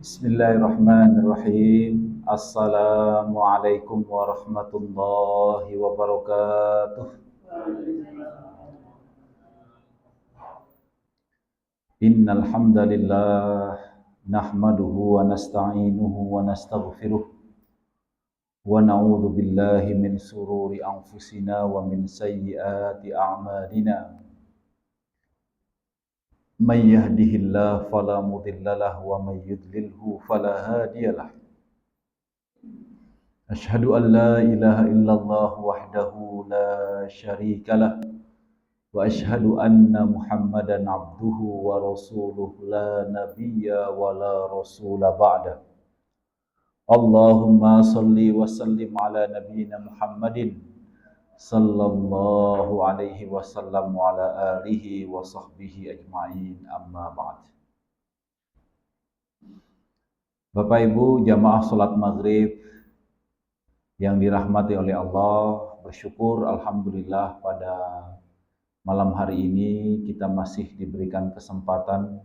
Bismillahirrahmanirrahim. Assalamualaikum warahmatullahi wabarakatuh. Innal hamdalillah nahmaduhu wa nasta'inuhu wa nastaghfiruh wa na'udzu billahi min sururi anfusina wa min sayyiati a'malina. May yahdihillahu fala mudilla lahu wa may yudlilhu fala hadiyalah. Asyhadu an la ilaha illallah wahdahu la syarikalah wa asyhadu anna Muhammadan abduhu wa rasuluh la nabiyya wa la rasula ba'da. Allahumma salli wa sallim ala nabiyyina Muhammadin sallallahu alaihi wasallam wa ala alihi wa sahbihi ajma'in, amma ba'd. Bapak Ibu jamaah salat maghrib yang dirahmati oleh Allah, bersyukur alhamdulillah pada malam hari ini kita masih diberikan kesempatan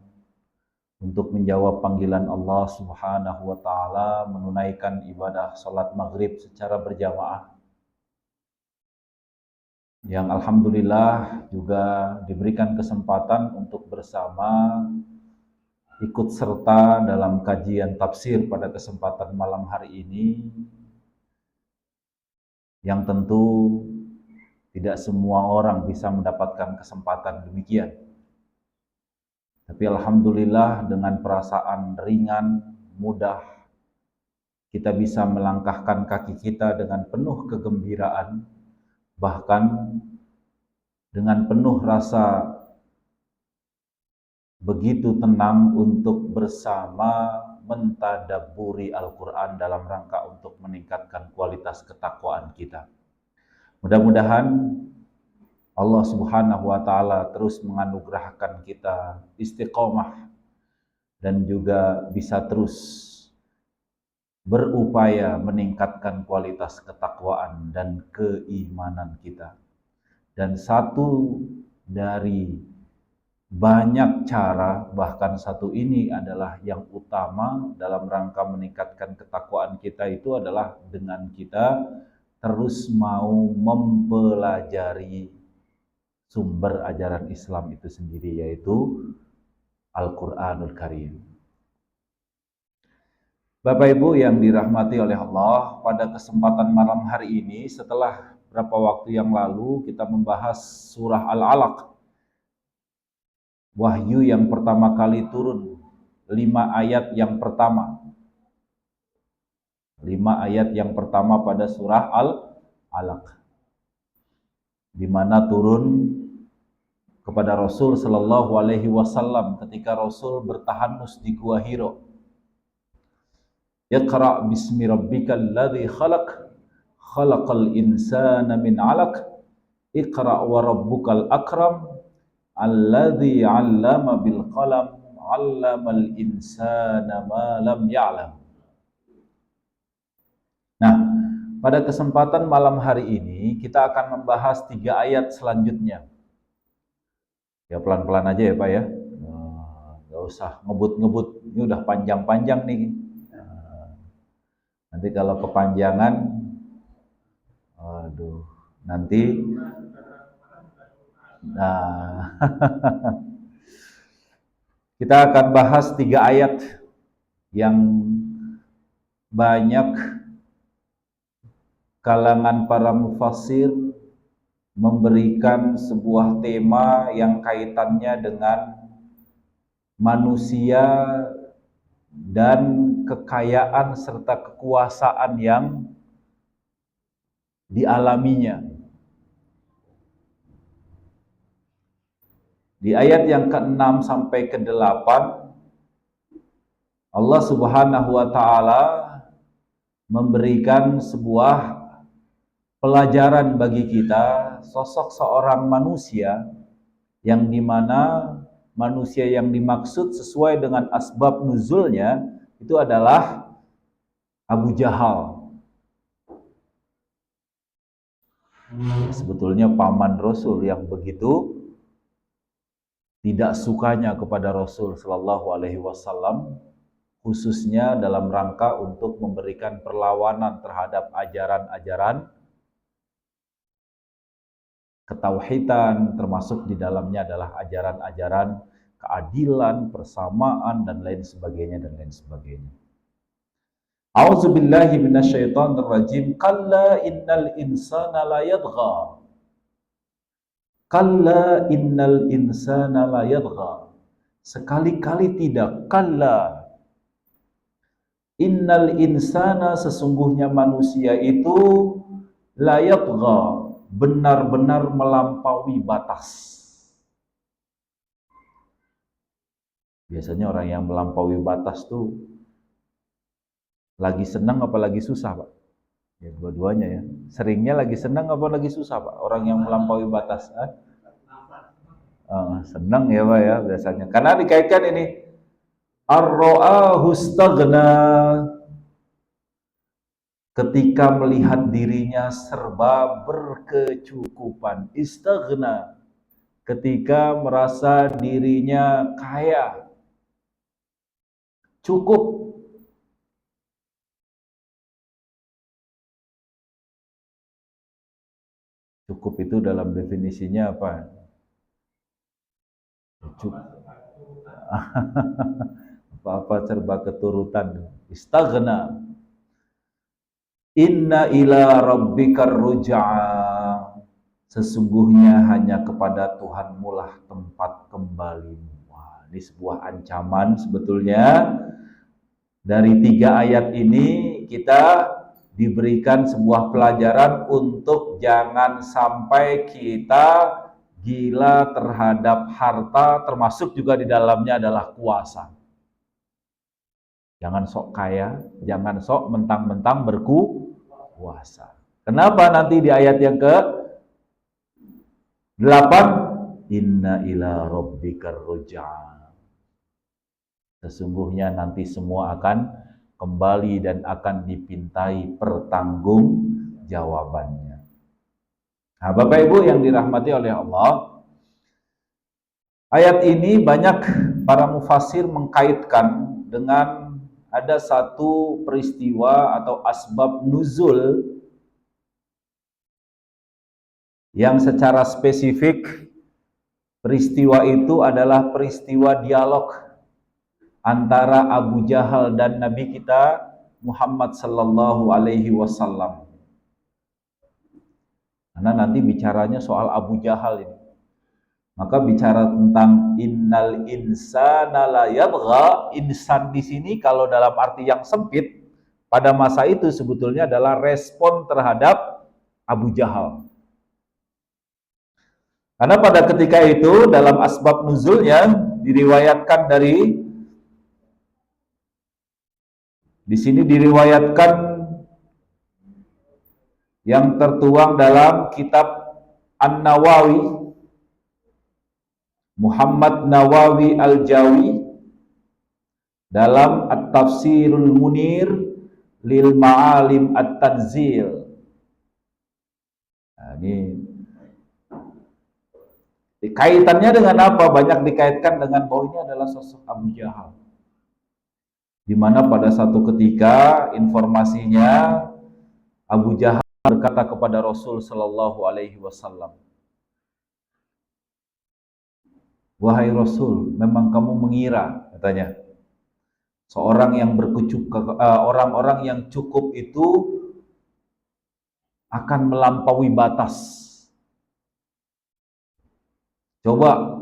untuk menjawab panggilan Allah Subhanahu wa taala, menunaikan ibadah salat maghrib secara berjamaah. Yang alhamdulillah juga diberikan kesempatan untuk bersama ikut serta dalam kajian tafsir pada kesempatan malam hari ini, yang tentu tidak semua orang bisa mendapatkan kesempatan demikian. Tapi alhamdulillah dengan perasaan ringan, mudah, kita bisa melangkahkan kaki kita dengan penuh kegembiraan, bahkan dengan penuh rasa begitu tenang untuk bersama mentadabburi Al-Quran dalam rangka untuk meningkatkan kualitas ketakwaan kita. Mudah-mudahan Allah Subhanahu wa taala terus menganugerahkan kita istiqomah dan juga bisa terus berupaya meningkatkan kualitas ketakwaan dan keimanan kita. Dan satu dari banyak cara, bahkan satu ini adalah yang utama dalam rangka meningkatkan ketakwaan kita, itu adalah dengan kita terus mau mempelajari sumber ajaran Islam itu sendiri, yaitu Al-Quranul Karim. Bapak Ibu yang dirahmati oleh Allah, pada kesempatan malam hari ini setelah beberapa waktu yang lalu kita membahas surah Al-Alaq, wahyu yang pertama kali turun, 5 ayat yang pertama. 5 ayat yang pertama pada surah Al-Alaq, di mana turun kepada Rasul sallallahu alaihi wasallam ketika Rasul bertahanus di Gua Hiro. Iqra bismi rabbikal ladzi khalaq, khalaqal insana min 'alaq, iqra wa rabbukal akram, alladzi 'allama bil qalam, 'allamal insana ma lam ya'lam. Nah, pada kesempatan malam hari ini kita akan membahas 3 ayat selanjutnya. Ya pelan-pelan aja ya Pak ya, nggak usah ngebut-ngebut, ini udah panjang-panjang nih. Nanti kalau kepanjangan, aduh, nanti nah kita akan bahas 3 ayat yang banyak kalangan para mufassir memberikan sebuah tema yang kaitannya dengan manusia dan kekayaan serta kekuasaan yang dialaminya. Di ayat yang ke-6 sampai ke-8, Allah Subhanahu wa taala memberikan sebuah pelajaran bagi kita, sosok seorang manusia yang dimana manusia yang dimaksud sesuai dengan asbab nuzulnya itu adalah Abu Jahal. Sebetulnya paman Rasul yang begitu tidak sukanya kepada Rasul sallallahu alaihi wasallam khususnya dalam rangka untuk memberikan perlawanan terhadap ajaran-ajaran ketauhidan, termasuk di dalamnya adalah ajaran-ajaran keadilan, persamaan, dan lain sebagainya, dan lain sebagainya. A'udzubillahi minasyaitonirrajim. Kalla innal insana la yadgha. Kalla innal insana la yadgha. Sekali-kali tidak. Kalla innal insana, sesungguhnya manusia itu la yadgha, benar-benar melampaui batas. Biasanya orang yang melampaui batas tuh lagi senang apa lagi susah, Pak? Ya, dua-duanya ya. Seringnya lagi senang apa lagi susah, Pak? Orang yang melampaui batas. Senang ya, Pak ya, biasanya. Karena dikaitkan ini ar-ra'ahu istaghna, ketika melihat dirinya serba berkecukupan. Istaghna, ketika merasa dirinya kaya, cukup. Cukup itu dalam definisinya apa? Cukup. Apa-apa serba keturutan. Istaghna. Inna ila rabbikar ruj'a. Sesungguhnya hanya kepada Tuhanmu lah tempat kembalimu. Wah, ini sebuah ancaman sebetulnya. Dari 3 ayat ini kita diberikan sebuah pelajaran untuk jangan sampai kita gila terhadap harta, termasuk juga di dalamnya adalah kuasa. Jangan sok kaya, jangan sok mentang-mentang berkuasa. Kenapa nanti di ayat yang ke-8? Inna ila rabbikar ruj'a. Sesungguhnya nanti semua akan kembali dan akan dipintai pertanggungjawabannya. Nah, Bapak Ibu yang dirahmati oleh Allah, ayat ini banyak para mufassir mengkaitkan dengan ada satu peristiwa atau asbab nuzul yang secara spesifik peristiwa itu adalah peristiwa dialog antara Abu Jahal dan Nabi kita Muhammad sallallahu alaihi wasallam. Karena nanti bicaranya soal Abu Jahal ini. Maka bicara tentang innal insana la yabgha, insan di sini kalau dalam arti yang sempit pada masa itu sebetulnya adalah respon terhadap Abu Jahal. Karena pada ketika itu dalam asbab nuzulnya diriwayatkan di sini diriwayatkan yang tertuang dalam kitab An-Nawawi, Muhammad Nawawi Al-Jawi, dalam At-Tafsirul Munir lil Ma'alim At-Tanzil. Nah, ini kaitannya dengan apa? Banyak dikaitkan dengan bahwa ini adalah sosok Abu Jahal. Di mana pada satu ketika informasinya Abu Jahal berkata kepada Rasul sallallahu alaihi wasallam, "Wahai Rasul, memang kamu mengira," katanya, "seorang yang orang-orang yang cukup itu akan melampaui batas. Coba,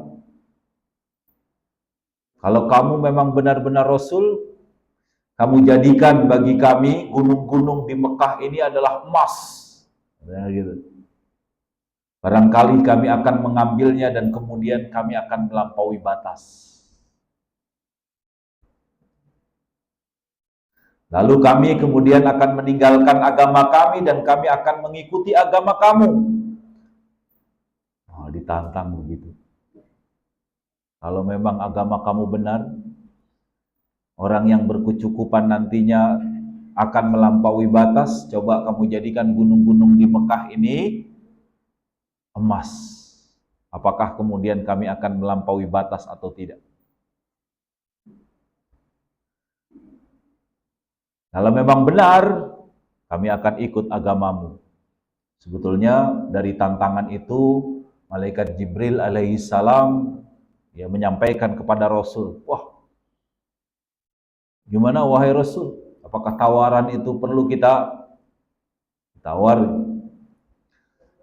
kalau kamu memang benar-benar Rasul, kamu jadikan bagi kami gunung-gunung di Mekah ini adalah emas." Nah, gitu. Barangkali kami akan mengambilnya dan kemudian kami akan melampaui batas. Lalu kami kemudian akan meninggalkan agama kami dan kami akan mengikuti agama kamu. Oh, ditantang begitu. Kalau memang agama kamu benar, orang yang berkecukupan nantinya akan melampaui batas, coba kamu jadikan gunung-gunung di Mekah ini emas. Apakah kemudian kami akan melampaui batas atau tidak? Kalau memang benar, kami akan ikut agamamu. Sebetulnya dari tantangan itu, Malaikat Jibril alaihissalam menyampaikan kepada Rasul, wah, gimana wahai Rasul? Apakah tawaran itu perlu kita tawar?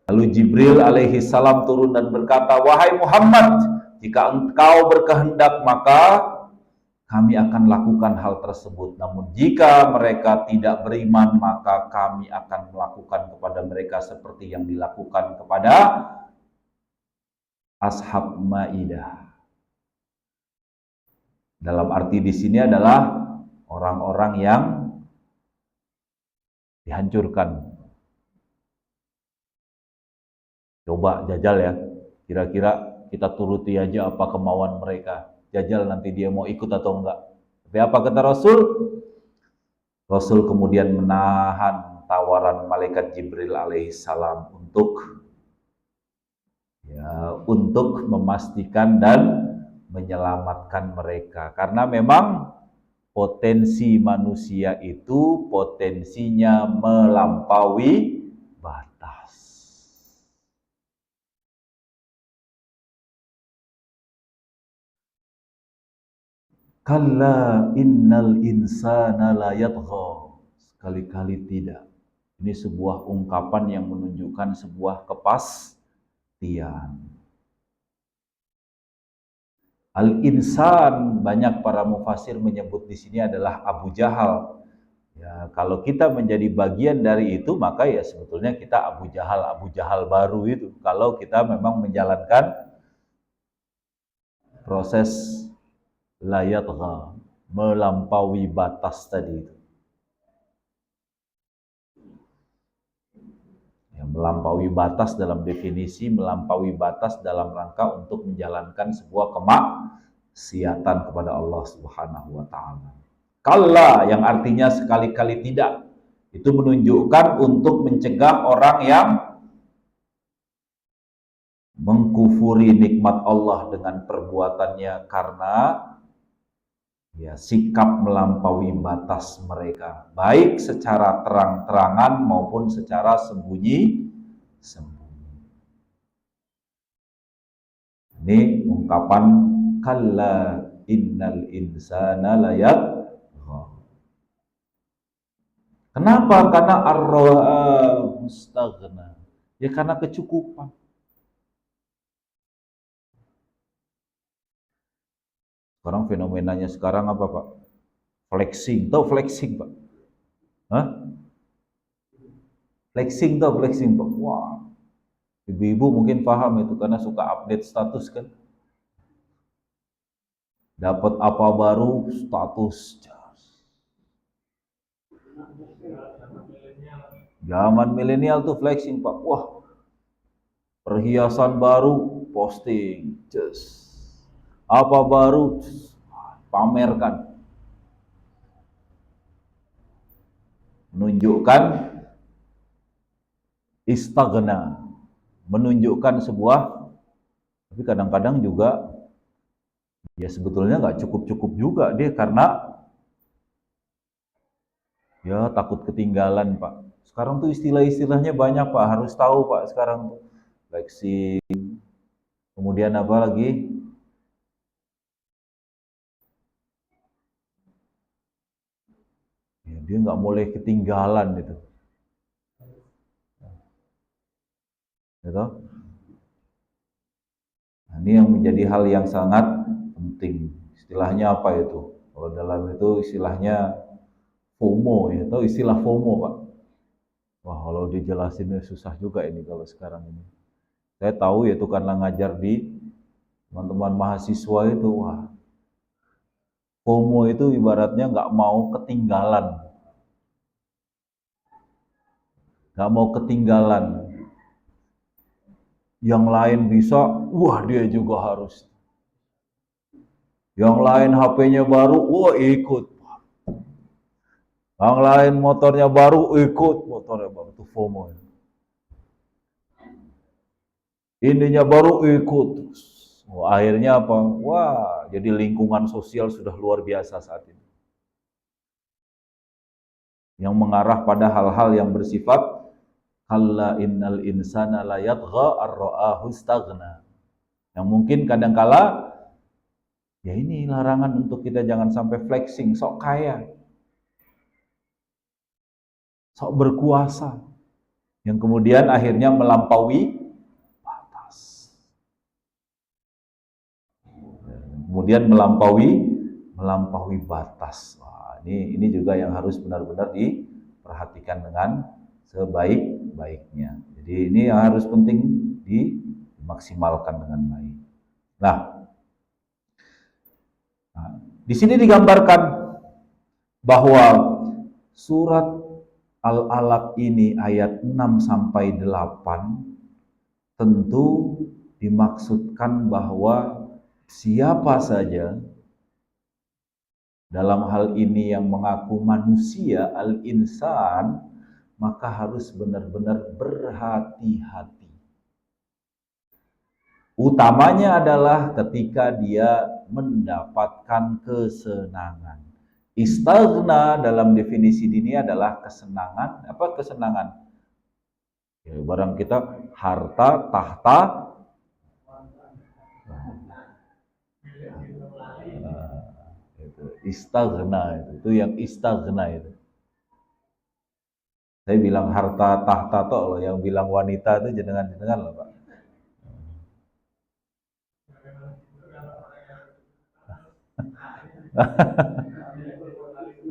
Lalu Jibril alaihissalam turun dan berkata, wahai Muhammad, jika engkau berkehendak maka kami akan lakukan hal tersebut. Namun jika mereka tidak beriman, maka kami akan melakukan kepada mereka seperti yang dilakukan kepada Ashab Maidah. Dalam arti di sini adalah orang-orang yang dihancurkan. Coba jajal ya, kira-kira kita turuti aja apa kemauan mereka. Jajal nanti dia mau ikut atau enggak. Tapi apa kata Rasul? Rasul kemudian menahan tawaran Malaikat Jibril alaihissalam untuk memastikan dan menyelamatkan mereka. Karena memang potensi manusia itu potensinya melampaui batas. Kalla innal insana la yatgha. Sekali-kali tidak. Ini sebuah ungkapan yang menunjukkan sebuah kepastian. Al-insan, banyak para mufasir menyebut di sini adalah Abu Jahal. Ya, kalau kita menjadi bagian dari itu, maka ya sebetulnya kita Abu Jahal baru itu. Kalau kita memang menjalankan proses la yatgha, melampaui batas tadi itu. Ya, melampaui batas dalam definisi, melampaui batas dalam rangka untuk menjalankan sebuah kemaksiatan kepada Allah Subhanahu wa taala. Kalla yang artinya sekali-kali tidak, itu menunjukkan untuk mencegah orang yang mengkufuri nikmat Allah dengan perbuatannya karena sikap melampaui batas mereka, baik secara terang-terangan maupun secara sembunyi-sembunyi. Ini ungkapan kalla innal insana layat. Kenapa? Karena ar-ra'a mustaghna. Ya karena kecukupan. Sekarang fenomenanya sekarang apa, Pak? Flexing. Tahu flexing, Pak? Hah? Flexing, Pak. Wah. Ibu-ibu mungkin paham itu karena suka update status kan. Dapat apa baru, status. Zaman milenial tuh flexing, Pak. Wah, perhiasan baru, posting. Just. Apa baru, pamerkan. Menunjukkan istaghna. Menunjukkan sebuah, tapi kadang-kadang juga ya sebetulnya nggak cukup-cukup juga dia karena ya takut ketinggalan, Pak. Sekarang tuh istilah-istilahnya banyak, Pak. Harus tahu, Pak, sekarang tuh. Flexing. Kemudian apa lagi? Ya, dia nggak boleh ketinggalan itu. Gitu? Nah, ini yang menjadi hal yang sangat penting. Istilahnya apa itu? Kalau dalam itu istilahnya FOMO ya. Tahu istilah FOMO, Pak? Wah, kalau dijelasinnya susah juga ini kalau sekarang ini. Saya tahu ya itu karena ngajar di teman-teman mahasiswa itu. Wah, FOMO itu ibaratnya nggak mau ketinggalan. Nggak mau ketinggalan. Yang lain bisa, wah dia juga harus. Yang lain HP-nya baru, wah ikut. Yang lain motornya baru, ikut motornya baru. Itu FOMO. Ininya baru ikut. Wah, akhirnya apa? Wah, jadi lingkungan sosial sudah luar biasa saat ini. yang mengarah pada hal-hal yang bersifat kalla innal insana la yatgha ar-ra'ahu istaghna. Yang mungkin kadangkala ya ini larangan untuk kita jangan sampai flexing, sok kaya, sok berkuasa, yang kemudian akhirnya melampaui batas. Kemudian melampaui batas. Wah, ini juga yang harus benar-benar diperhatikan dengan sebaik-baiknya. Jadi ini yang harus penting dimaksimalkan dengan baik. Nah, di sini digambarkan bahwa surat Al-Alaq ini ayat 6 sampai 8 tentu dimaksudkan bahwa siapa saja dalam hal ini yang mengaku manusia, al-insan, maka harus benar-benar berhati-hati. Utamanya adalah ketika dia mendapatkan kesenangan. Istaghna dalam definisi ini adalah kesenangan. Apa kesenangan? Ya, barang kita harta, tahta, istaghna itu yang istaghna itu. Saya bilang harta tahta toh loh, yang bilang wanita itu jenengan loh Pak.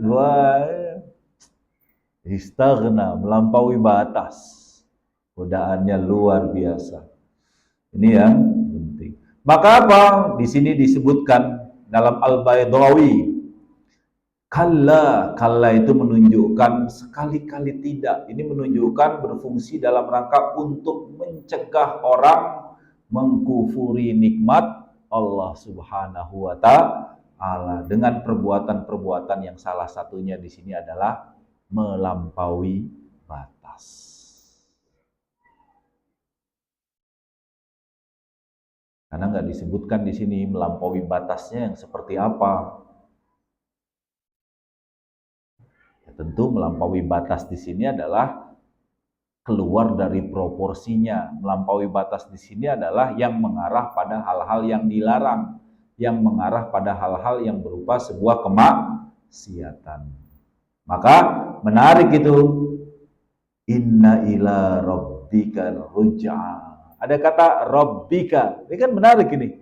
Wah, istaghna, melampaui batas. Godaannya luar biasa. Ini yang penting. Maka apa? Di sini disebutkan dalam Al-Baydawi, kalla itu menunjukkan sekali-kali tidak. Ini menunjukkan berfungsi dalam rangka untuk mencegah orang mengkufuri nikmat Allah Subhanahu wa ta'ala dengan perbuatan-perbuatan yang salah satunya di sini adalah melampaui batas. Karena nggak disebutkan di sini melampaui batasnya yang seperti apa. Ya, tentu melampaui batas di sini adalah keluar dari proporsinya. Melampaui batas di sini adalah yang mengarah pada hal-hal yang dilarang, yang mengarah pada hal-hal yang berupa sebuah kemaksiatan. Maka menarik itu, inna ila rabbika ruj'a. Ada kata rabbika, ini kan menarik ini,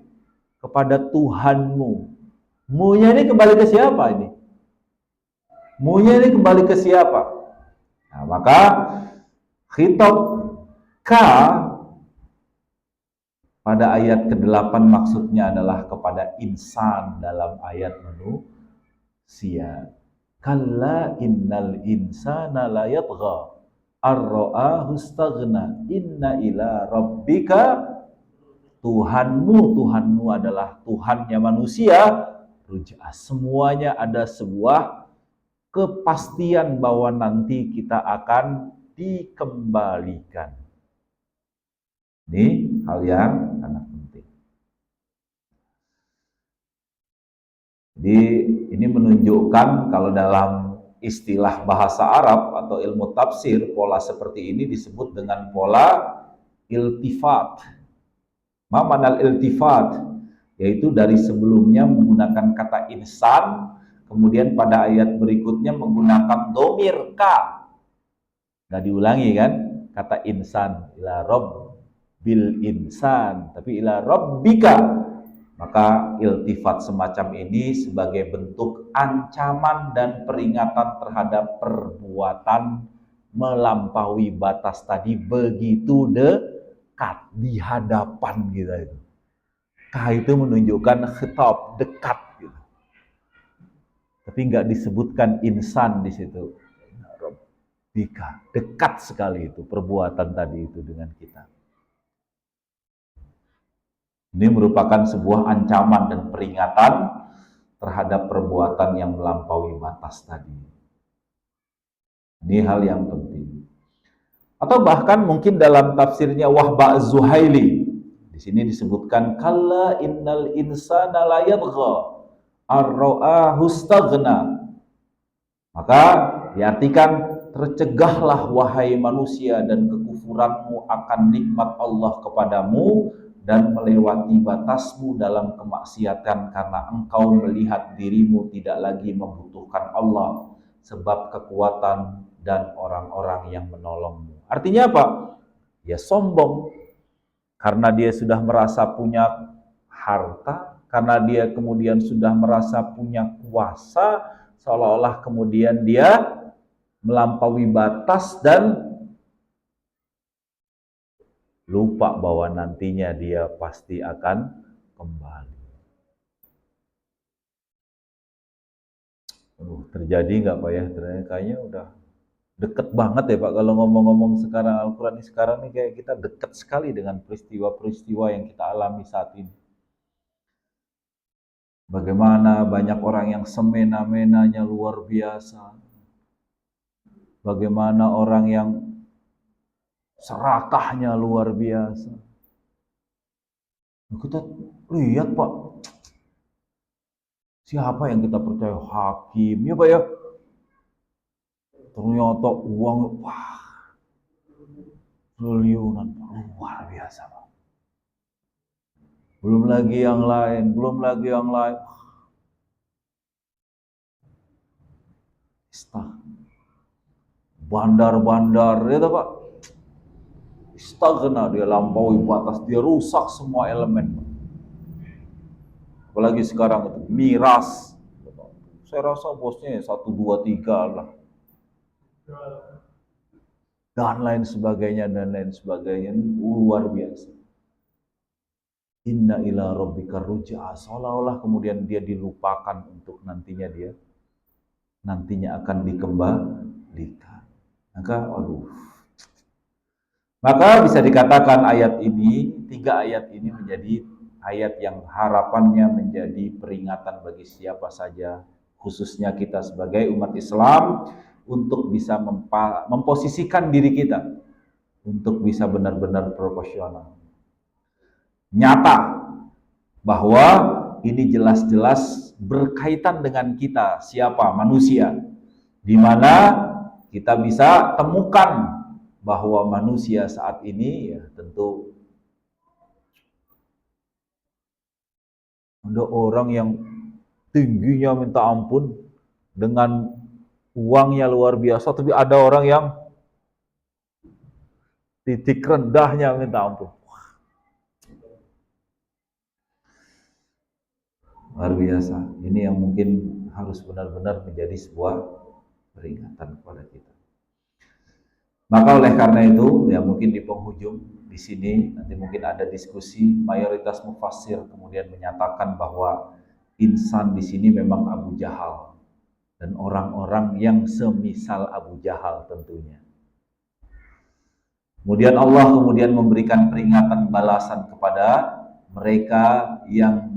kepada Tuhanmu. Mu-nya ini kembali ke siapa ini? Mu-nya ini kembali ke siapa? Nah, maka khitab ka pada ayat ke-8 maksudnya adalah kepada insan dalam ayat manusia. Kalla innal insana la yatgha ar-ra'ahu istaghna inna ila rabbika, Tuhanmu adalah Tuhannya manusia, ruj'a. Semuanya ada sebuah kepastian bahwa nanti kita akan dikembalikan. Ini hal yang sangat penting. Jadi ini menunjukkan kalau dalam istilah bahasa Arab atau ilmu tafsir, pola seperti ini disebut dengan pola iltifat. Ma'anal iltifat, yaitu dari sebelumnya menggunakan kata insan, kemudian pada ayat berikutnya menggunakan domir ka. Nggak diulangi kan? Kata insan, ila rabbil insan, tapi ila rabbika. Maka iltifat semacam ini sebagai bentuk ancaman dan peringatan terhadap perbuatan melampaui batas tadi begitu dekat di hadapan kita itu. Ka itu menunjukkan khitab, dekat gitu. Tapi nggak disebutkan insan di situ. Rabbika, dekat sekali itu perbuatan tadi itu dengan kita. Ini merupakan sebuah ancaman dan peringatan terhadap perbuatan yang melampaui batas tadi. Ini hal yang penting. Atau bahkan mungkin dalam tafsirnya Wahba Az-Zuhaili, di sini disebutkan kalla innal insana la yatgha ar-ra'ahu istaghna. Maka Diartikan, tercegahlah wahai manusia dan kekufuranmu akan nikmat Allah kepadamu dan melewati batasmu dalam kemaksiatan karena engkau melihat dirimu tidak lagi membutuhkan Allah sebab kekuatan dan orang-orang yang menolongmu. Artinya apa? Ya sombong karena dia sudah merasa punya harta, karena dia kemudian sudah merasa punya kuasa, seolah-olah kemudian dia melampaui batas dan lupa bahwa nantinya dia pasti akan kembali. Terjadi nggak Pak ya? Ternyata kayaknya udah deket banget ya Pak kalau ngomong-ngomong sekarang Al-Quran ini sekarang nih kayak kita deket sekali dengan peristiwa-peristiwa yang kita alami saat ini. Bagaimana banyak orang yang semena-menanya luar biasa. Bagaimana orang yang serakahnya luar biasa. Kita lihat Pak, siapa yang kita percaya hakim, ya Pak ya. Ternyata uang, wah, triliunan, luar biasa Pak. Belum lagi yang lain, belum lagi yang lain. Bandar-bandar, ya Pak. Stagna, dia lampaui batas, dia rusak semua elemen. Apalagi sekarang itu miras. Saya rasa bosnya 1, 2, 3 lah. Dan lain sebagainya, luar biasa. Inna ila rabbika ruj'a, seolah-olah kemudian dia dilupakan untuk nantinya akan dikembalikan. Maka bisa dikatakan tiga ayat ini menjadi ayat yang harapannya menjadi peringatan bagi siapa saja, khususnya kita sebagai umat Islam, untuk bisa memposisikan diri kita untuk bisa benar-benar proporsional. Nyata bahwa ini jelas-jelas berkaitan dengan kita, siapa? Manusia. Di mana kita bisa temukan bahwa manusia saat ini ya tentu ada orang yang tingginya minta ampun dengan uangnya luar biasa, tapi ada orang yang titik rendahnya minta ampun. Luar biasa. Ini yang mungkin harus benar-benar menjadi sebuah peringatan kepada kita. Maka oleh karena itu, ya mungkin di penghujung di sini nanti mungkin ada diskusi, mayoritas mufassir kemudian menyatakan bahwa insan di sini memang Abu Jahal dan orang-orang yang semisal Abu Jahal tentunya. Kemudian Allah memberikan peringatan balasan kepada mereka yang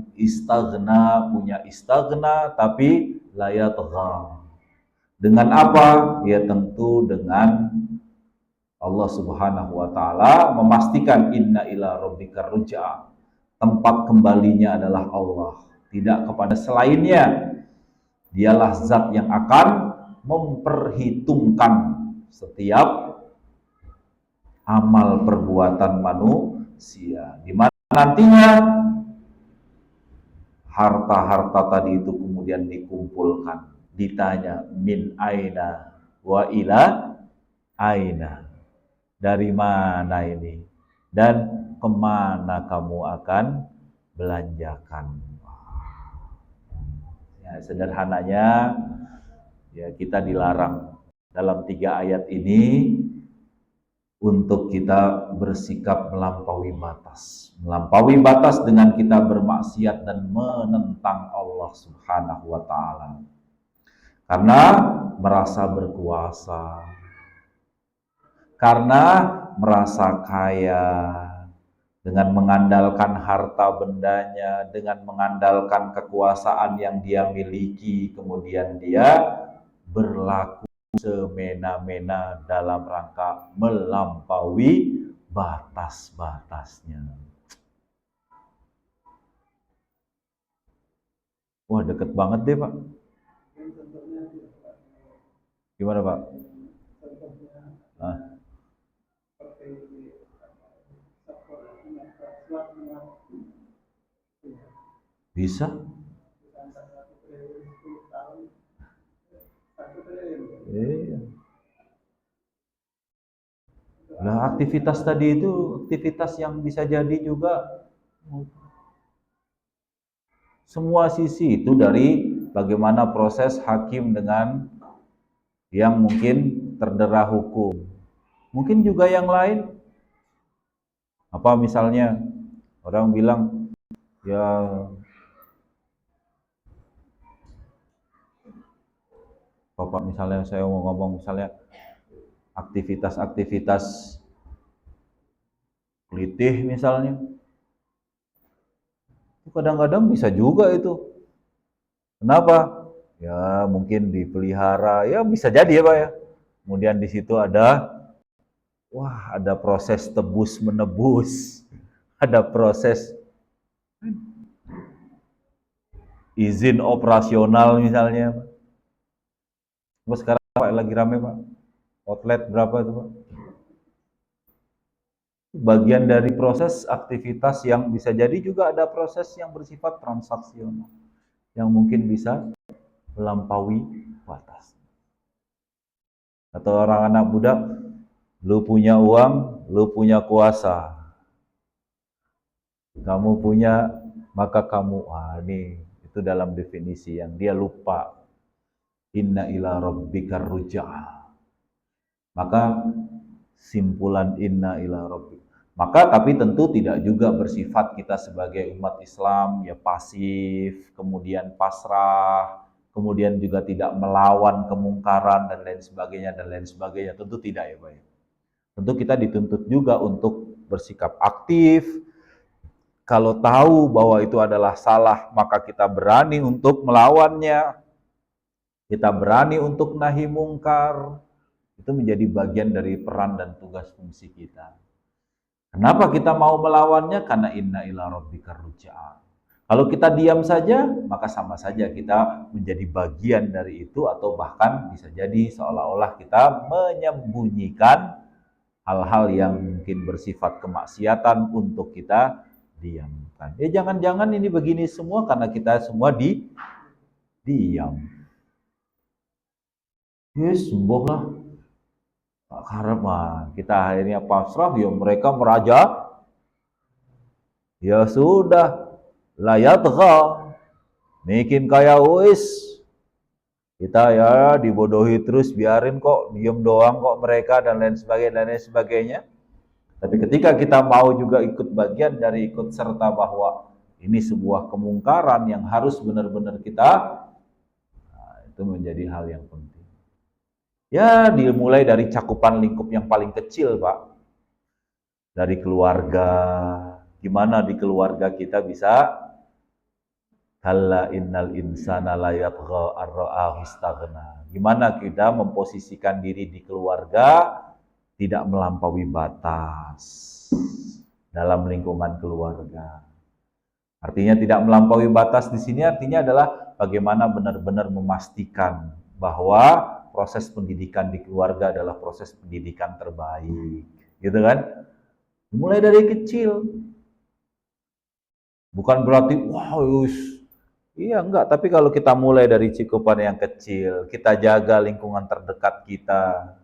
punya istaghna tapi la yatgha. Dengan apa? Ya tentu dengan Allah Subhanahu wa taala memastikan inna ila rabbika ruj'a. Tempat kembalinya adalah Allah, tidak kepada selainnya. Dialah zat yang akan memperhitungkan setiap amal perbuatan manusia. Di mana nantinya harta-harta tadi itu kemudian dikumpulkan, ditanya min aina wa ila aina. Dari mana ini? Dan kemana kamu akan belanjakan? Ya, sederhananya, ya kita dilarang dalam 3 ayat ini untuk kita bersikap melampaui batas. Melampaui batas dengan kita bermaksiat dan menentang Allah Subhanahu wa taala. Karena merasa berkuasa, karena merasa kaya, dengan mengandalkan harta bendanya, dengan mengandalkan kekuasaan yang dia miliki, kemudian dia berlaku semena-mena dalam rangka melampaui batas-batasnya. Wah, deket banget deh Pak. Gimana Pak? Nah, bisa? Iya. Nah, aktivitas tadi itu aktivitas yang bisa jadi juga semua sisi itu dari bagaimana proses hakim dengan yang mungkin terdera hukum. Mungkin juga yang lain, apa misalnya orang bilang ya Bapak misalnya saya mau ngomong misalnya aktivitas-aktivitas kelitih misalnya, kadang-kadang bisa juga itu. Kenapa? Ya mungkin dipelihara, ya bisa jadi ya Pak ya. Kemudian di situ ada proses tebus menebus, ada proses izin operasional misalnya. Mas sekarang Pak lagi rame Pak, outlet berapa itu Pak? Bagian dari proses aktivitas yang bisa jadi juga ada proses yang bersifat transaksional, yang mungkin bisa melampaui batas. Atau orang anak budak, lu punya uang, lu punya kuasa. Kamu punya, maka kamu, ini itu dalam definisi yang dia lupa. Inna ila rabbikar ruja'ah. Maka simpulan inna ila rabbik. Maka tapi tentu tidak juga bersifat kita sebagai umat Islam ya pasif, kemudian pasrah, kemudian juga tidak melawan kemungkaran dan lain sebagainya dan lain sebagainya. Tentu tidak ya Pak ya. Tentu kita dituntut juga untuk bersikap aktif. Kalau tahu bahwa itu adalah salah, maka kita berani untuk melawannya. Kita berani untuk nahi mungkar. Itu menjadi bagian dari peran dan tugas fungsi kita. Kenapa kita mau melawannya? Karena inna ila rabbikar ruja'ah. Kalau kita diam saja, maka sama saja kita menjadi bagian dari itu atau bahkan bisa jadi seolah-olah kita menyembunyikan hal-hal yang mungkin bersifat kemaksiatan untuk kita diamkan. Ya jangan-jangan ini begini semua karena kita semua diam. Yes, sembuhlah. Karena kita akhirnya pasrah, ya mereka meraja, ya sudah, layatgha, bikin kayak kita ya dibodohi terus, biarin kok, diem doang kok mereka dan lain sebagainya. Tapi ketika kita mau juga ikut bagian dari ikut serta bahwa ini sebuah kemungkaran yang harus benar-benar kita, itu menjadi hal yang penting. Ya, dimulai dari cakupan lingkup yang paling kecil, Pak. Dari keluarga. Gimana di keluarga kita bisa kalla innal insana la yatgha ar-ra'ahu istaghna. Gimana kita memposisikan diri di keluarga tidak melampaui batas dalam lingkungan keluarga. Artinya tidak melampaui batas di sini artinya adalah bagaimana benar-benar memastikan bahwa proses pendidikan di keluarga adalah proses pendidikan terbaik, gitu kan? Mulai dari kecil. Bukan berarti iya enggak, tapi kalau kita mulai dari cikupan yang kecil, kita jaga lingkungan terdekat kita,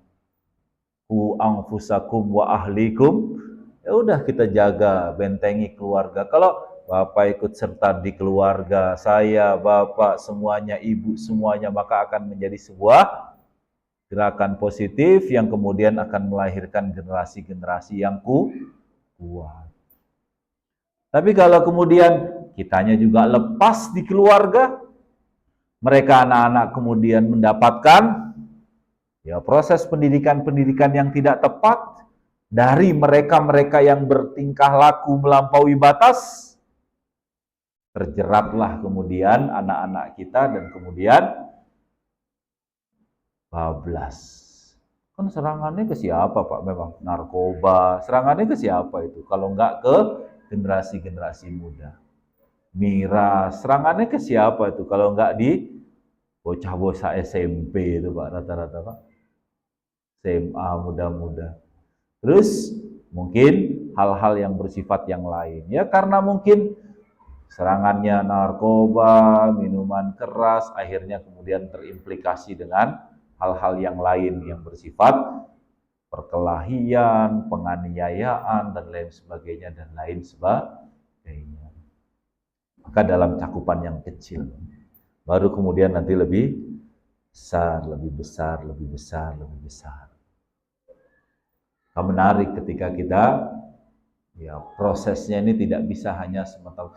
ku anfusakum wa ahlikum, ya udah kita jaga, bentengi keluarga. Kalau Bapak ikut serta di keluarga, saya, Bapak, semuanya, Ibu, semuanya, maka akan menjadi sebuah gerakan positif yang kemudian akan melahirkan generasi-generasi yang kuat. Tapi kalau kemudian kitanya juga lepas di keluarga, mereka anak-anak kemudian mendapatkan ya proses pendidikan-pendidikan yang tidak tepat dari mereka-mereka yang bertingkah laku melampaui batas, terjeratlah kemudian anak-anak kita dan kemudian bablas. Kan serangannya ke siapa Pak? Memang narkoba. Serangannya ke siapa itu? Kalau enggak ke generasi-generasi muda. Miras. Serangannya ke siapa itu? Kalau enggak di bocah-bocah SMP itu Pak, rata-rata Pak. SMA muda-muda. Terus mungkin hal-hal yang bersifat yang lain. Ya karena mungkin serangannya narkoba, minuman keras, akhirnya kemudian terimplikasi dengan hal-hal yang lain yang bersifat perkelahian, penganiayaan, dan lain sebagainya, dan lain sebagainya. Maka dalam cakupan yang kecil, baru kemudian nanti lebih besar, lebih besar, lebih besar, lebih besar. Menarik ketika kita, ya prosesnya ini tidak bisa hanya semata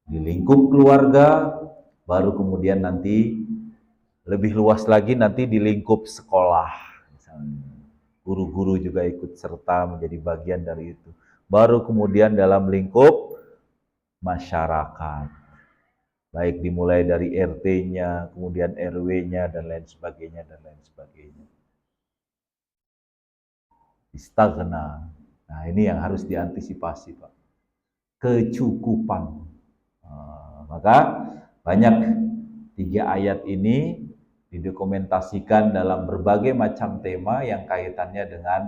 di lingkup keluarga, baru kemudian nanti lebih luas lagi nanti di lingkup sekolah, misalnya. Guru-guru juga ikut serta menjadi bagian dari itu. Baru kemudian dalam lingkup masyarakat, baik dimulai dari RT-nya, kemudian RW-nya, dan lain sebagainya, dan lain sebagainya. Istagna. Nah ini yang harus diantisipasi Pak. Kecukupan. Maka banyak 3 ayat ini didokumentasikan dalam berbagai macam tema yang kaitannya dengan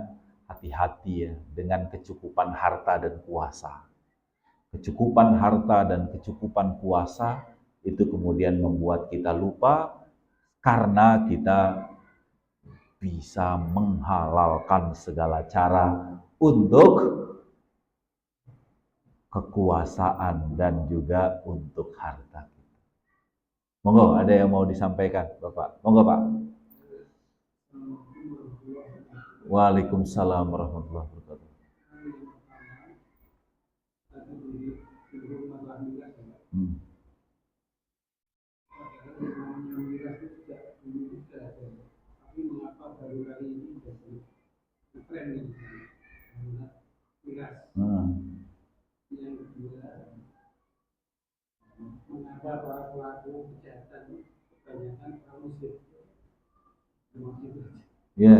hati-hati ya, dengan kecukupan harta dan kuasa. Kecukupan harta dan kecukupan kuasa itu kemudian membuat kita lupa karena kita bisa menghalalkan segala cara untuk kekuasaan dan juga untuk harta. Monggo, ada yang mau disampaikan, Bapak? Monggo, Pak. Waalaikumsalam warahmatullahi wabarakatuh. Mengapa para pelaku kejahatan kebanyakan muslim? Ya,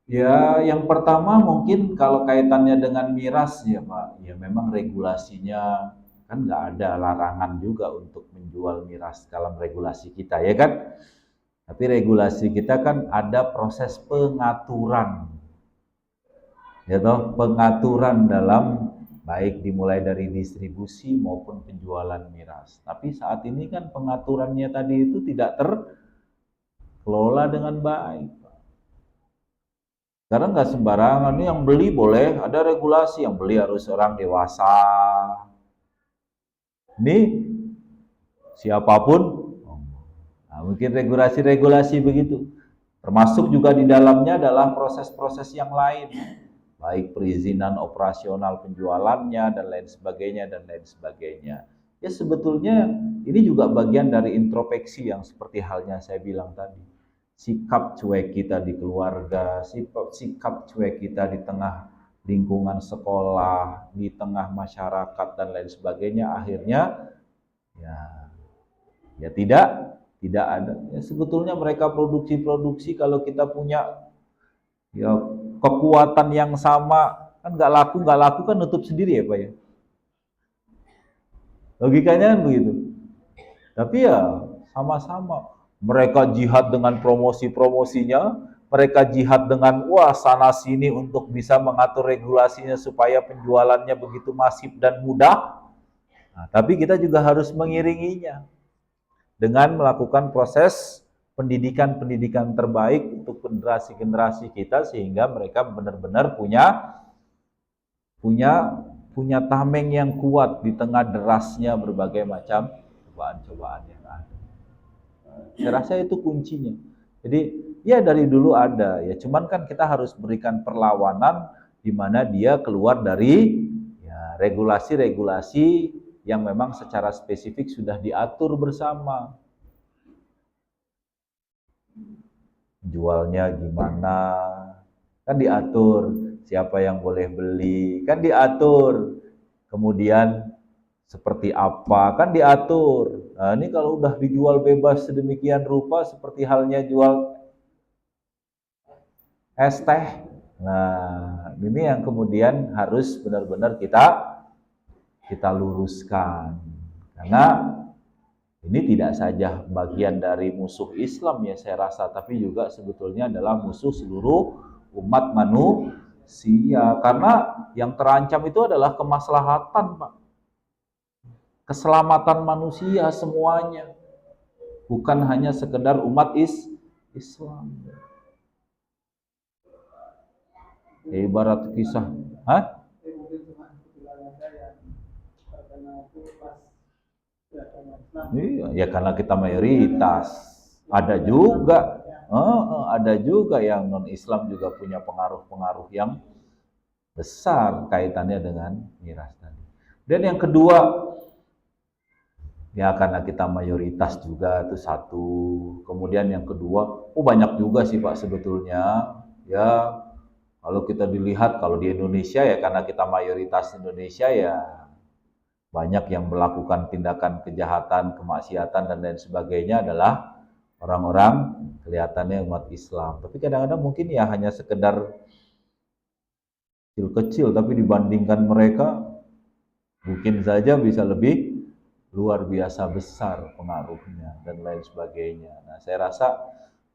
ya yang pertama mungkin kalau kaitannya dengan miras ya Pak, ya memang regulasinya kan nggak ada larangan juga untuk menjual miras dalam regulasi kita ya kan. Tapi regulasi kita kan ada proses pengaturan, ya toh, pengaturan dalam baik dimulai dari distribusi maupun penjualan miras. Tapi saat ini kan pengaturannya tadi itu tidak terkelola dengan baik. Karena nggak sembarangan, ini yang beli boleh, ada regulasi, yang beli harus orang dewasa. Ini siapapun, nah, mungkin regulasi-regulasi begitu. Termasuk juga di dalamnya adalah proses-proses yang lain, baik perizinan operasional penjualannya dan lain sebagainya dan lain sebagainya. Ya sebetulnya ini juga bagian dari introspeksi yang seperti halnya saya bilang tadi. Sikap cuek kita di keluarga, sikap cuek kita di tengah lingkungan sekolah, di tengah masyarakat dan lain sebagainya, akhirnya ya tidak ada. Ya, sebetulnya mereka produksi kalau kita punya ya kekuatan yang sama kan nggak laku kan nutup sendiri ya Pak ya. Logikanya kan begitu. Tapi ya sama-sama. Mereka jihad dengan promosi-promosinya, mereka jihad dengan wah sana sini untuk bisa mengatur regulasinya supaya penjualannya begitu masif dan mudah. Nah, tapi kita juga harus mengiringinya dengan melakukan proses pendidikan-pendidikan terbaik untuk generasi-generasi kita sehingga mereka benar-benar punya tameng yang kuat di tengah derasnya berbagai macam cobaan-cobaan yang ada. Saya rasa itu kuncinya. Jadi ya dari dulu ada ya, cuman kan kita harus berikan perlawanan di mana dia keluar dari ya, regulasi-regulasi yang memang secara spesifik sudah diatur bersama. Jualnya gimana? Kan diatur, siapa yang boleh beli, kan diatur. Kemudian seperti apa, kan diatur. Nah, ini kalau udah dijual bebas sedemikian rupa seperti halnya jual es teh. Nah, ini yang kemudian harus benar-benar kita luruskan. Karena Ini tidak saja bagian dari musuh Islam ya saya rasa, tapi juga sebetulnya adalah musuh seluruh umat manusia. Karena yang terancam itu adalah kemaslahatan, Pak. Keselamatan manusia semuanya. Bukan hanya sekedar umat Islam. Ya, ibarat kisah, hah? Iya, ya karena kita mayoritas. Ada juga, ada juga yang non Islam juga punya pengaruh-pengaruh yang besar kaitannya dengan miras tadi. Dan yang kedua, ya karena kita mayoritas juga itu satu. Kemudian yang kedua, banyak juga sih Pak sebetulnya. Ya kalau kita dilihat kalau di Indonesia ya karena kita mayoritas Indonesia ya banyak yang melakukan tindakan kejahatan, kemaksiatan dan lain sebagainya adalah orang-orang kelihatannya umat Islam. Tapi kadang-kadang mungkin ya hanya sekedar kecil-kecil, tapi dibandingkan mereka mungkin saja bisa lebih luar biasa besar pengaruhnya dan lain sebagainya. Nah, saya rasa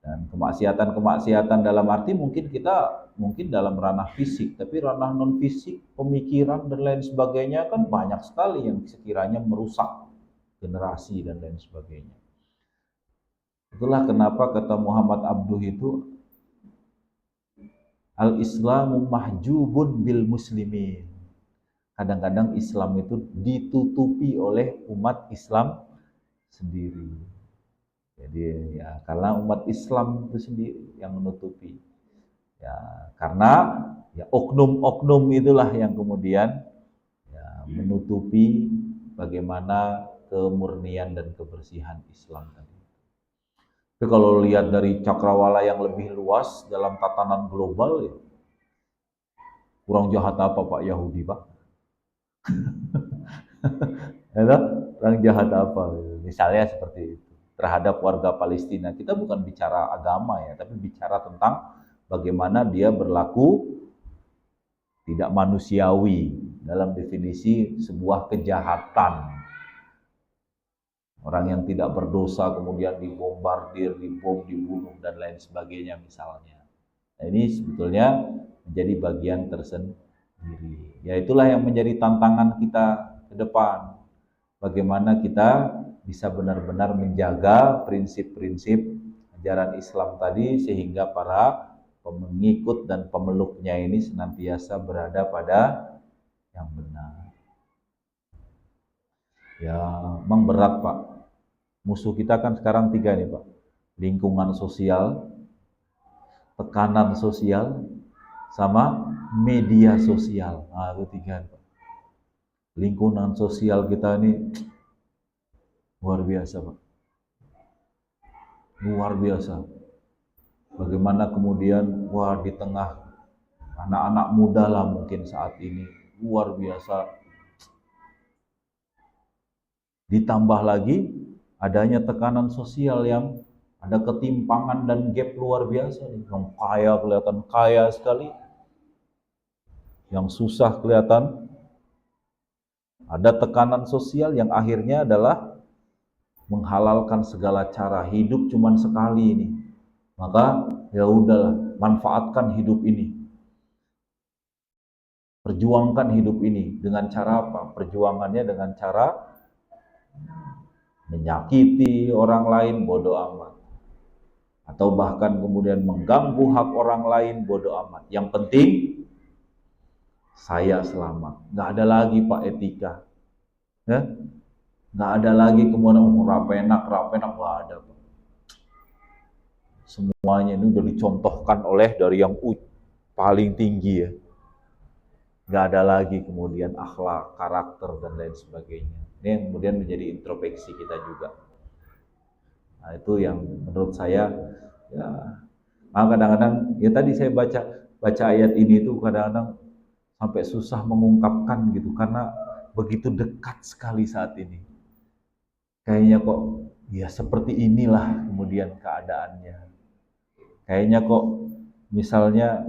dan kemaksiatan-kemaksiatan dalam arti mungkin kita dalam ranah fisik, tapi ranah non fisik, pemikiran dan lain sebagainya kan banyak sekali yang sekiranya merusak generasi dan lain sebagainya. Itulah kenapa kata Muhammad Abduh itu al-Islamu mahjubun bil muslimin. Kadang-kadang Islam itu ditutupi oleh umat Islam sendiri. Jadi ya karena umat Islam itu sendiri yang menutupi. Ya karena ya oknum-oknum itulah yang kemudian ya, menutupi bagaimana kemurnian dan kebersihan Islam tadi. Tapi kalau lihat dari cakrawala yang lebih luas dalam tatanan global ya kurang jahat apa Pak Yahudi Pak? Ya, kurang jahat apa? Misalnya seperti itu terhadap warga Palestina. Kita bukan bicara agama ya, tapi bicara tentang bagaimana dia berlaku tidak manusiawi dalam definisi sebuah kejahatan. Orang yang tidak berdosa kemudian dibombardir, dibom, dibunuh dan lain sebagainya misalnya. Nah, ini sebetulnya menjadi bagian tersendiri. Ya itulah yang menjadi tantangan kita ke depan. Bagaimana kita bisa benar-benar menjaga prinsip-prinsip ajaran Islam tadi sehingga para pengikut dan pemeluknya ini senantiasa berada pada yang benar. Ya, memang berat Pak. Musuh kita kan sekarang 3 nih Pak. Lingkungan sosial, tekanan sosial, sama media sosial. Nah, itu 3 Pak. Lingkungan sosial kita ini luar biasa Pak. Luar biasa. Bagaimana kemudian, di tengah anak-anak muda lah mungkin saat ini, luar biasa. Ditambah lagi adanya tekanan sosial yang ada ketimpangan dan gap luar biasa. Yang kaya kelihatan kaya sekali, yang susah kelihatan. Ada tekanan sosial yang akhirnya adalah menghalalkan segala cara. Hidup cuman sekali ini. Maka ya udahlah, manfaatkan hidup ini. Perjuangkan hidup ini dengan cara apa? Perjuangannya dengan cara menyakiti orang lain, bodoh amat. Atau bahkan kemudian mengganggu hak orang lain, bodoh amat. Yang penting saya selamat. Nggak ada lagi Pak etika. Ya? Nggak ada lagi kemudian rapenak, nggak ada Pak. Semuanya ini udah dicontohkan oleh dari yang paling tinggi ya. Nggak ada lagi kemudian akhlak, karakter dan lain sebagainya. Ini yang kemudian menjadi introspeksi kita juga. Nah itu yang menurut saya ya. Kadang-kadang ya tadi saya baca ayat ini tuh kadang-kadang sampai susah mengungkapkan gitu karena begitu dekat sekali saat ini. Kayaknya kok ya seperti inilah kemudian keadaannya. Kayaknya kok misalnya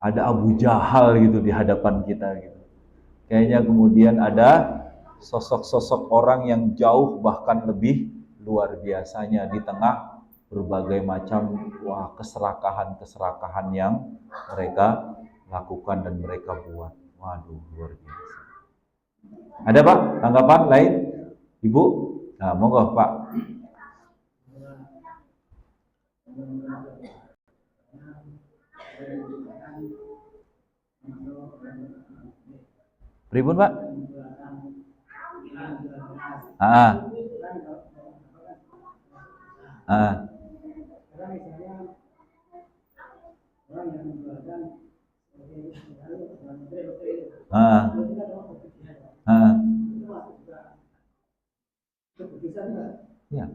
ada Abu Jahal gitu di hadapan kita gitu. Kayaknya kemudian ada sosok-sosok orang yang jauh bahkan lebih luar biasanya di tengah berbagai macam keserakahan-keserakahan yang mereka lakukan dan mereka buat. Waduh, luar biasa. Ada Pak tanggapan lain? Ibu? Nah, monggo Pak. Pripun Pak? Ah. Ah. Ah. Ah. Ya.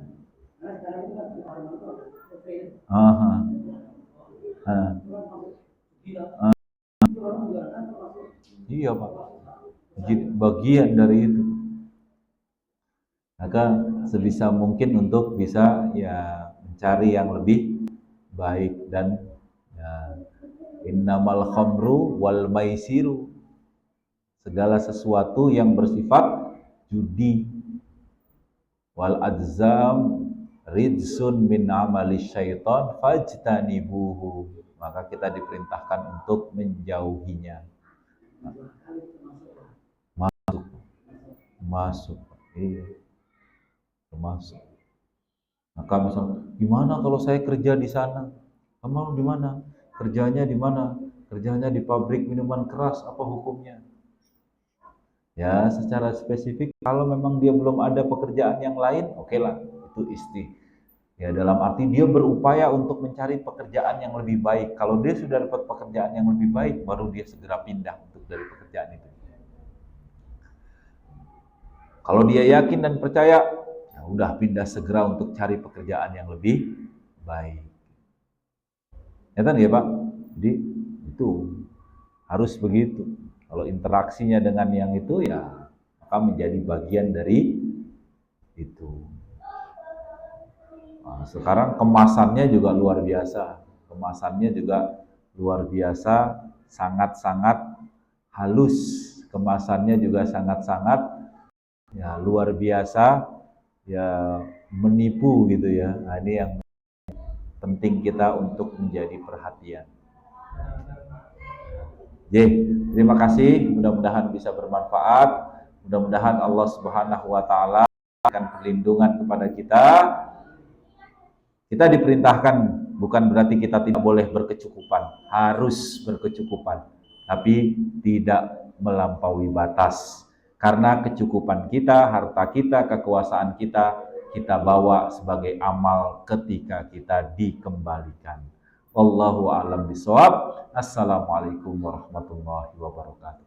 Ah. Ah. Ah. Iya Pak. Bagian dari itu. Maka sebisa mungkin untuk bisa ya mencari yang lebih baik dan ya, innamal khamru wal maisiru, segala sesuatu yang bersifat judi, wal adzam ridsun min amali syaitan fajtanibuhu, maka kita diperintahkan untuk menjauhinya. Masuk, iya, termasuk. Maka misalnya, gimana kalau saya kerja di sana? Kamu di mana? Kerjanya di mana? Kerjanya di pabrik minuman keras, apa hukumnya? Ya, secara spesifik, kalau memang dia belum ada pekerjaan yang lain, oke lah, itu ya, dalam arti dia berupaya untuk mencari pekerjaan yang lebih baik. Kalau dia sudah dapat pekerjaan yang lebih baik, baru dia segera pindah untuk dari pekerjaan itu. Kalau dia yakin dan percaya, ya udah pindah segera untuk cari pekerjaan yang lebih baik. Ya kan ya Pak? Jadi itu harus begitu. Kalau interaksinya dengan yang itu ya maka menjadi bagian dari itu. Nah, sekarang kemasannya juga luar biasa. Kemasannya juga luar biasa, sangat-sangat halus. Kemasannya juga sangat-sangat ya luar biasa, ya menipu gitu ya. Nah, ini yang penting kita untuk menjadi perhatian. Terima kasih, mudah-mudahan bisa bermanfaat. Mudah-mudahan Allah Subhanahu wa taala akan perlindungan kepada kita. Kita diperintahkan, bukan berarti kita tidak boleh berkecukupan, harus berkecukupan, tapi tidak melampaui batas. Karena kecukupan kita, harta kita, kekuasaan kita, kita bawa sebagai amal ketika kita dikembalikan. Wallahu a'lam bishawab. Assalamualaikum warahmatullahi wabarakatuh.